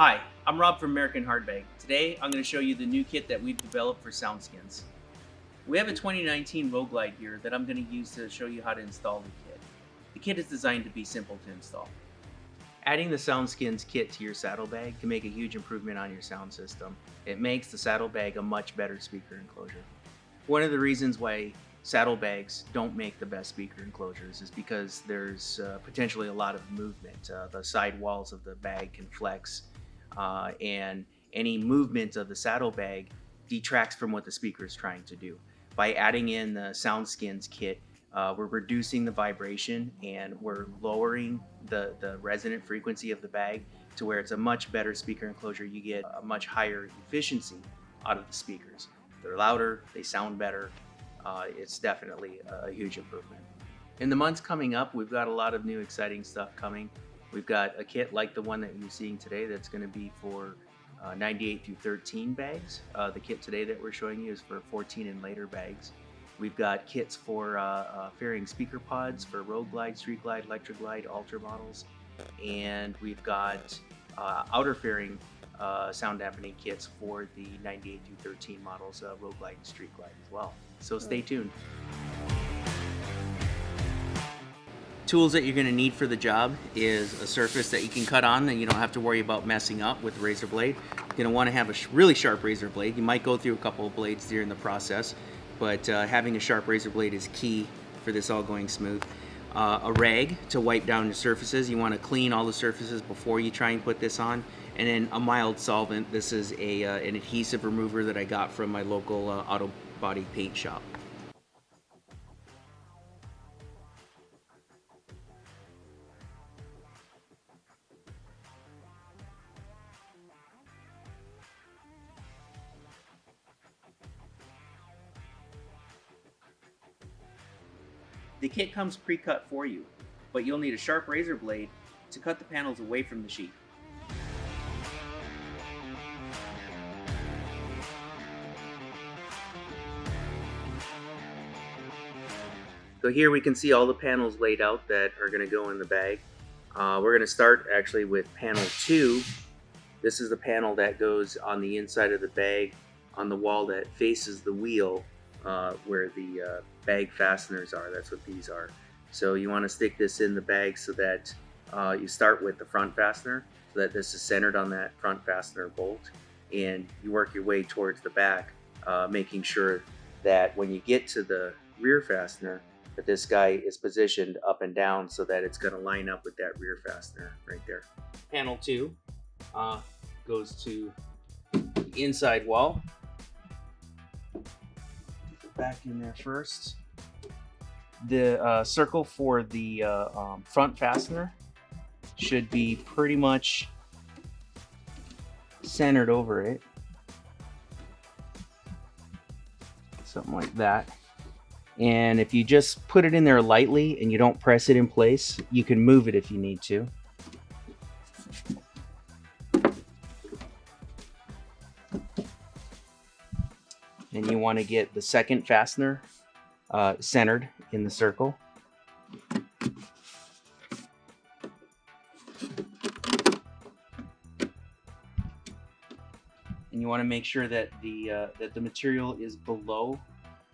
Hi, I'm Rob from American Hardbag. Today I'm going to show you the new kit that we've developed for SoundSkins. We have a 2019 Road Glide here that I'm going to use to show you how to install the kit. The kit is designed to be simple to install. Adding the SoundSkins kit to your saddlebag can make a huge improvement on your sound system. It makes the saddlebag a much better speaker enclosure. One of the reasons why saddlebags don't make the best speaker enclosures is because there's potentially a lot of movement. The side walls of the bag can flex, and any movement of the saddlebag detracts from what the speaker is trying to do. By adding in the SoundSkins kit, we're reducing the vibration and we're lowering the resonant frequency of the bag to where it's a much better speaker enclosure. You get a much higher efficiency out of the speakers. They're louder, they sound better. It's definitely a huge improvement. In the months coming up, we've got a lot of new exciting stuff coming. We've got a kit like the one that you're seeing today that's going to be for 98 through 13 bags. The kit today that we're showing you is for 14 and later bags. We've got kits for fairing speaker pods for Road Glide, Street Glide, Electra Glide, Ultra models. And we've got outer fairing sound dampening kits for the 98 through 13 models, Road Glide and Street Glide as well. So stay tuned. Tools that you're going to need for the job is a surface that you can cut on and you don't have to worry about messing up with the razor blade. You're going to want to have a really sharp razor blade. You might go through a couple of blades during the process, but having a sharp razor blade is key for this all going smooth. A rag to wipe down your surfaces. You want to clean all the surfaces before you try and put this on. And then a mild solvent. This is an adhesive remover that I got from my local auto body paint shop. The kit comes pre-cut for you, but you'll need a sharp razor blade to cut the panels away from the sheet. So here we can see all the panels laid out that are going to go in the bag. We're going to start actually with panel 2. This is the panel that goes on the inside of the bag on the wall that faces the wheel where the bag fasteners are. That's what these are. So you want to stick this in the bag so that you start with the front fastener so that this is centered on that front fastener bolt, and you work your way towards the back, making sure that when you get to the rear fastener that this guy is positioned up and down so that it's going to line up with that rear fastener right there. Panel 2 goes to the inside wall. Back in there first. The circle for the front fastener should be pretty much centered over it. Something like that. And if you just put it in there lightly and you don't press it in place, you can move it if you need to. And you want to get the second fastener centered in the circle. And you want to make sure that the material is below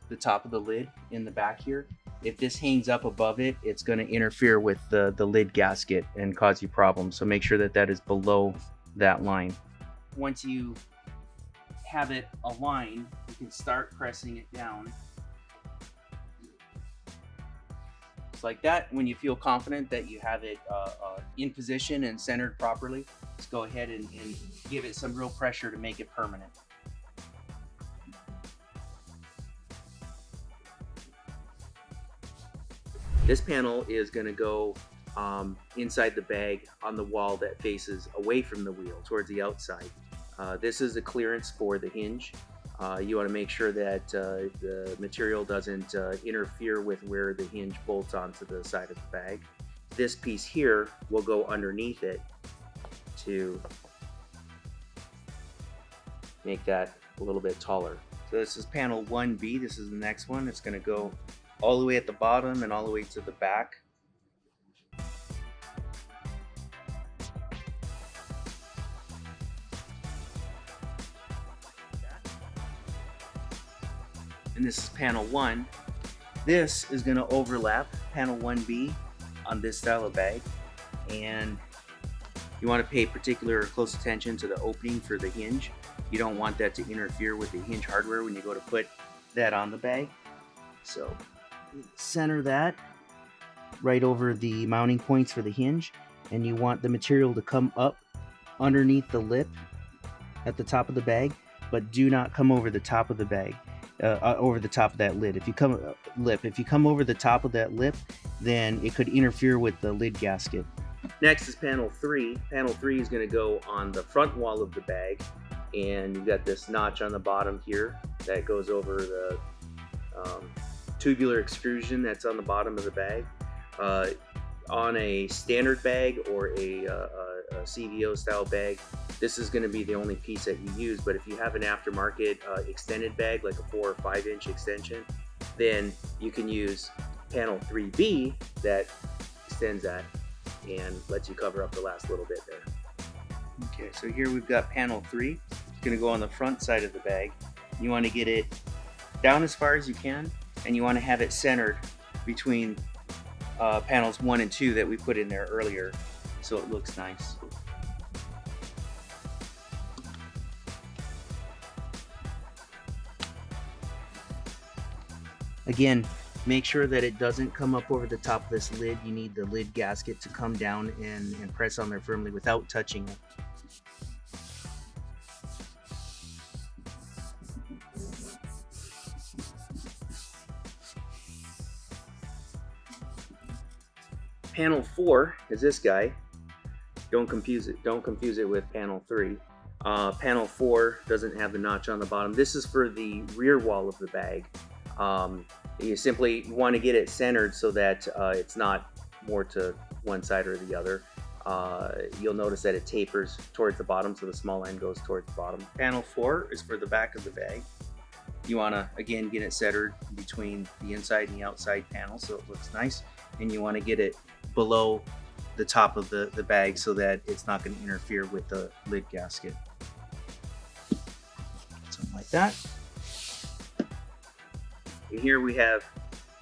the top of the lid in the back here. If this hangs up above it, it's going to interfere with the lid gasket and cause you problems. So make sure that that is below that line. Once you have it aligned, you can start pressing it down. Just like that. When you feel confident that you have it in position and centered properly, just go ahead and give it some real pressure to make it permanent. This panel is going to go inside the bag on the wall that faces away from the wheel towards the outside. This is a clearance for the hinge. You want to make sure that the material doesn't interfere with where the hinge bolts onto the side of the bag. This piece here will go underneath it to make that a little bit taller. So this is panel 1B. This is the next one. It's going to go all the way at the bottom and all the way to the back. and this is panel 1. This is going to overlap panel 1B on this Saddlebag, and you want to pay particular close attention to the opening for the hinge. You don't want that to interfere with the hinge hardware when you go to put that on the bag. So center that right over the mounting points for the hinge, and you want the material to come up underneath the lip at the top of the bag, but do not come over the top of the bag, over the top of that lid. If you come over the top of that lip, then it could interfere with the lid gasket. Next is panel 3. Panel 3 is going to go on the front wall of the bag, and you've got this notch on the bottom here that goes over the tubular extrusion that's on the bottom of the bag. On a standard bag or a CVO style bag, this is going to be the only piece that you use, but if you have an aftermarket extended bag, like a 4 or 5 inch extension, then you can use panel 3B that extends that and lets you cover up the last little bit there. Okay, so here we've got panel 3. It's going to go on the front side of the bag. You want to get it down as far as you can, and you want to have it centered between panels 1 and 2 that we put in there earlier, so it looks nice. Again, make sure that it doesn't come up over the top of this lid. You need the lid gasket to come down and press on there firmly without touching it. Panel 4 is this guy. Don't confuse it with panel 3. Panel 4 doesn't have the notch on the bottom. This is for the rear wall of the bag. You simply want to get it centered so that it's not more to one side or the other. You'll notice that it tapers towards the bottom, so the small end goes towards the bottom. Panel 4 is for the back of the bag. You want to, again, get it centered between the inside and the outside panel so it looks nice, and you want to get it below the top of the bag so that it's not going to interfere with the lid gasket. Something like that. And here we have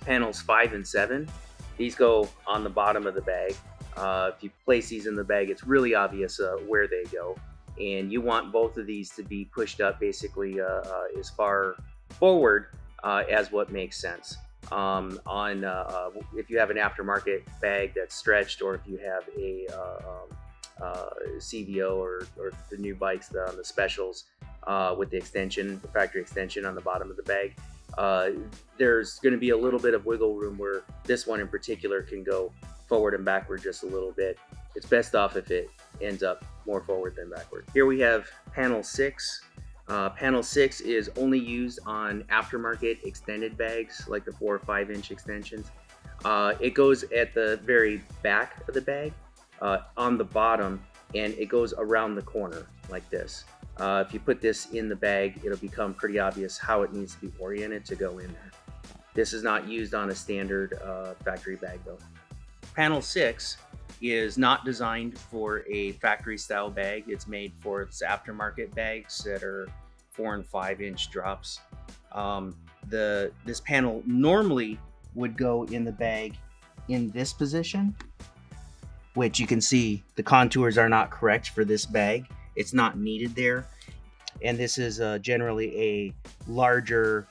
panels 5 and 7. These go on the bottom of the bag. If you place these in the bag, it's really obvious where they go. And you want both of these to be pushed up basically as far forward as what makes sense. If you have an aftermarket bag that's stretched, or if you have a CVO or the new bikes on the specials with the extension, the factory extension on the bottom of the bag, there's going to be a little bit of wiggle room where this one in particular can go forward and backward just a little bit. It's best off if it ends up more forward than backward. Here we have panel 6. Panel 6 is only used on aftermarket extended bags like the 4 or 5 inch extensions. It goes at the very back of the bag on the bottom, and it goes around the corner like this. If you put this in the bag, it'll become pretty obvious how it needs to be oriented to go in there. This is not used on a standard factory bag though. Panel 6 is not designed for a factory style bag. It's made for its aftermarket bags that are 4 and 5 inch drops. This panel normally would go in the bag in this position, which you can see the contours are not correct for this bag. It's not needed there. And this is generally a larger,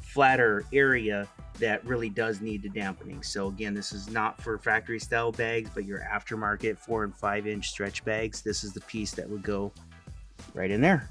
flatter area that really does need the dampening. So again, this is not for factory style bags, but your aftermarket 4 and 5 inch stretch bags. This is the piece that would go right in there.